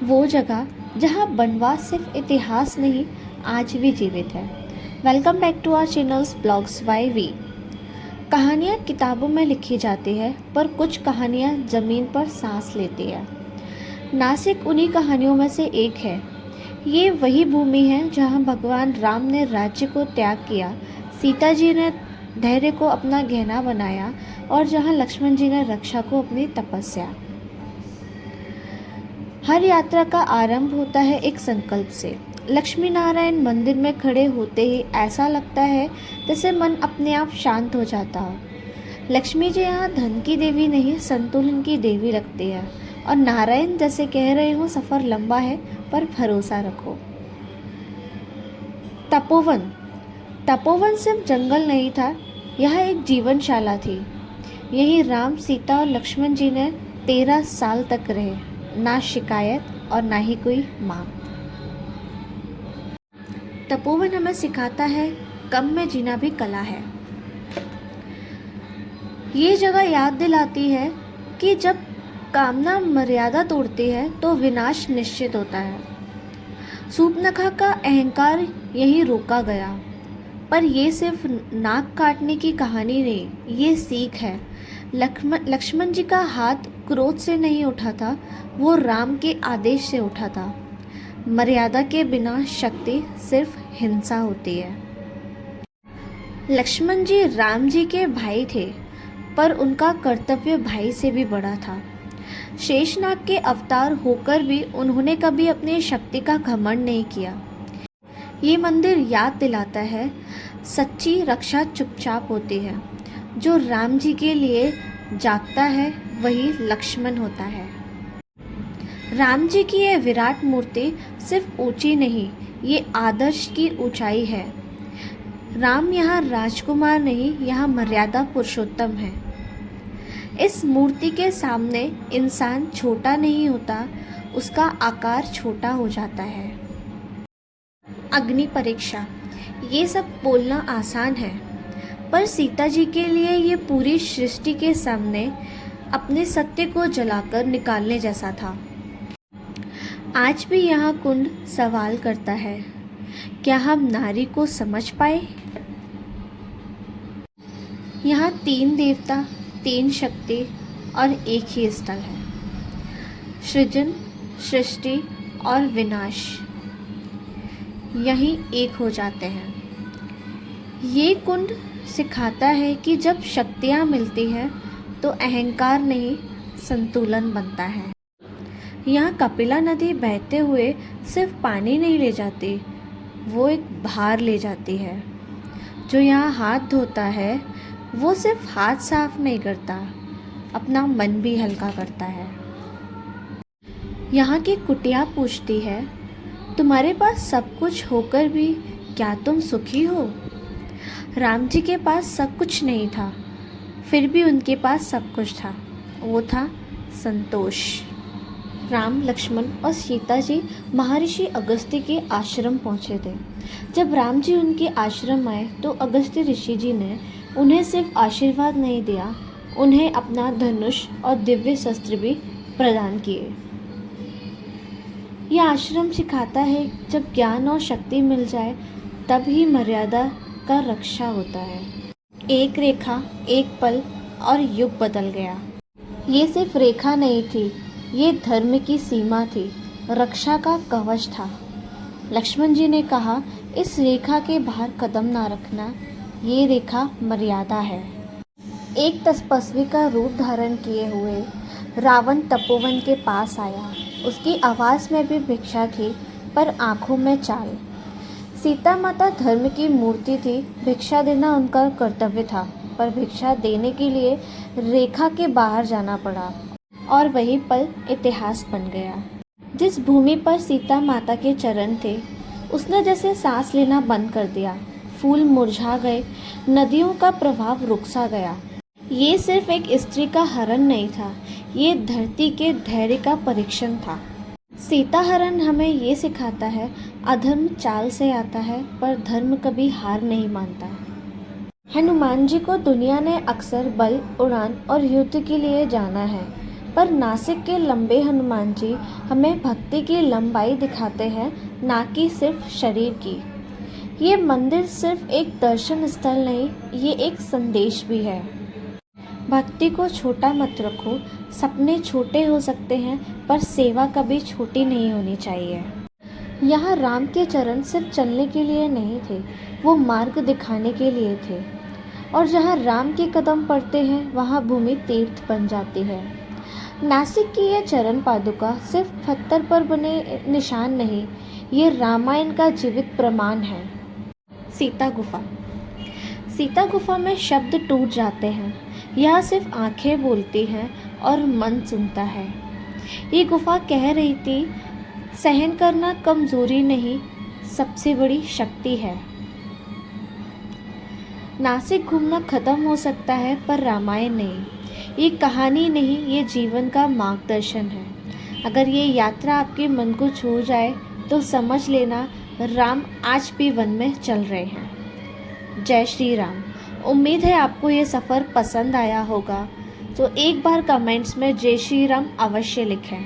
वो जगह जहाँ वनवास सिर्फ इतिहास नहीं, आज भी जीवित है। Welcome back to our channels blogs by V. कहानियाँ किताबों में लिखी जाती है, पर कुछ कहानियाँ ज़मीन पर सांस लेती है। नासिक उन्हीं कहानियों में से एक है। ये वही भूमि है जहाँ भगवान राम ने राज्य को त्याग किया, सीता जी ने धैर्य को अपना गहना बनाया और जहाँ लक्ष्मण जी ने रक्षा को अपनी तपस्या। हर यात्रा का आरंभ होता है एक संकल्प से। लक्ष्मी नारायण मंदिर में खड़े होते ही ऐसा लगता है जैसे मन अपने आप शांत हो जाता हो। लक्ष्मी जी यहाँ धन की देवी नहीं, संतुलन की देवी लगती है, और नारायण जैसे कह रहे हो सफ़र लंबा है पर भरोसा रखो। तपोवन। तपोवन सिर्फ जंगल नहीं था, यह एक जीवनशाला थी। यही राम, सीता और लक्ष्मण जी ने 13 साल तक रहे, ना शिकायत और ना ही कोई मांग। तपोवन हमें सिखाता है कम में जीना भी कला है। ये जगह याद दिलाती है कि जब कामना मर्यादा तोड़ती है तो विनाश निश्चित होता है। सूर्पनखा का अहंकार यहीं रोका गया, पर ये सिर्फ नाक काटने की कहानी नहीं, ये सीख है। लक्ष्मण जी का हाथ क्रोध से नहीं उठा था, वो राम के आदेश से उठा था। मर्यादा के बिना शक्ति सिर्फ हिंसा होती है। लक्ष्मण जी राम जी के भाई थे, पर उनका कर्तव्य भाई से भी बड़ा था। शेषनाग के अवतार होकर भी उन्होंने कभी अपनी शक्ति का घमंड नहीं किया। ये मंदिर याद दिलाता है सच्ची रक्षा चुपचाप होती है। जो राम जी के लिए जागता है वही लक्ष्मण होता है। राम जी की ये विराट मूर्ति सिर्फ ऊंची नहीं, ये आदर्श की ऊंचाई है। राम यहाँ राजकुमार नहीं, यहाँ मर्यादा पुरुषोत्तम है। इस मूर्ति के सामने इंसान छोटा नहीं होता, उसका आकार छोटा हो जाता है। अग्नि परीक्षा। ये सब बोलना आसान है, पर सीता जी के लिए ये पूरी सृष्टि के सामने अपने सत्य को जलाकर निकालने जैसा था। आज भी यहाँ कुंड सवाल करता है, क्या हम नारी को समझ पाए? यहाँ 3 देवता, 3 शक्ति और एक ही स्थल है। सृजन, सृष्टि और विनाश यहीं एक हो जाते हैं। ये कुंड सिखाता है कि जब शक्तियाँ मिलती हैं तो अहंकार नहीं, संतुलन बनता है। यहाँ कपिला नदी बहते हुए सिर्फ पानी नहीं ले जाती, वो एक भार ले जाती है। जो यहाँ हाथ धोता है वो सिर्फ हाथ साफ नहीं करता, अपना मन भी हल्का करता है। यहाँ की कुटिया पूछती है, तुम्हारे पास सब कुछ होकर भी क्या तुम सुखी हो? राम जी के पास सब कुछ नहीं था, फिर भी उनके पास सब कुछ था, वो था संतोष। राम, लक्ष्मण और सीता जी महर्षि अगस्त्य के आश्रम पहुँचे थे। जब राम जी उनके आश्रम आए तो अगस्त्य ऋषि जी ने उन्हें सिर्फ आशीर्वाद नहीं दिया, उन्हें अपना धनुष और दिव्य शस्त्र भी प्रदान किए। यह आश्रम सिखाता है जब ज्ञान और शक्ति मिल जाए तब ही मर्यादा का रक्षा होता है। एक रेखा, एक पल और युग बदल गया। ये सिर्फ रेखा नहीं थी, ये धर्म की सीमा थी, रक्षा का कवच था। लक्ष्मण जी ने कहा, इस रेखा के बाहर कदम ना रखना, ये रेखा मर्यादा है। एक तपस्वी का रूप धारण किए हुए रावण तपोवन के पास आया। उसकी आवाज़ में भी भिक्षा थी, पर आंखों में चाल। सीता माता धर्म की मूर्ति थी, भिक्षा देना उनका कर्तव्य था, पर भिक्षा देने के लिए रेखा के बाहर जाना पड़ा, और वही पल इतिहास बन गया। जिस भूमि पर सीता माता के चरण थे, उसने जैसे सांस लेना बंद कर दिया। फूल मुरझा गए, नदियों का प्रभाव रुक सा गया। ये सिर्फ एक स्त्री का हरण नहीं था, ये धरती के धैर्य का परीक्षण था। सीता हरण हमें ये सिखाता है, अधर्म चाल से आता है, पर धर्म कभी हार नहीं मानता। हनुमान जी को दुनिया ने अक्सर बल, उड़ान और युद्ध के लिए जाना है, पर नासिक के लंबे हनुमान जी हमें भक्ति की लंबाई दिखाते हैं, ना कि सिर्फ शरीर की। ये मंदिर सिर्फ एक दर्शन स्थल नहीं, ये एक संदेश भी है। भक्ति को छोटा मत रखो, सपने छोटे हो सकते हैं पर सेवा कभी छोटी नहीं होनी चाहिए। यहाँ राम के चरण सिर्फ चलने के लिए नहीं थे, वो मार्ग दिखाने के लिए थे। और जहाँ राम के कदम पड़ते हैं वहाँ भूमि तीर्थ बन जाती है। नासिक की यह चरण पादुका सिर्फ पत्थर पर बने निशान नहीं, ये रामायण का जीवित प्रमाण है। सीता गुफा। सीता गुफा में शब्द टूट जाते हैं, यहाँ सिर्फ आंखें बोलती हैं और मन सुनता है। ये गुफा कह रही थी, सहन करना कमजोरी नहीं, सबसे बड़ी शक्ति है। नासिक घूमना खत्म हो सकता है पर रामायण नहीं। ये कहानी नहीं, ये जीवन का मार्गदर्शन है। अगर ये यात्रा आपके मन को छू जाए तो समझ लेना राम आज भी वन में चल रहे हैं। जय श्री राम। उम्मीद है आपको ये सफ़र पसंद आया होगा, तो एक बार कमेंट्स में जय श्री राम अवश्य लिखें।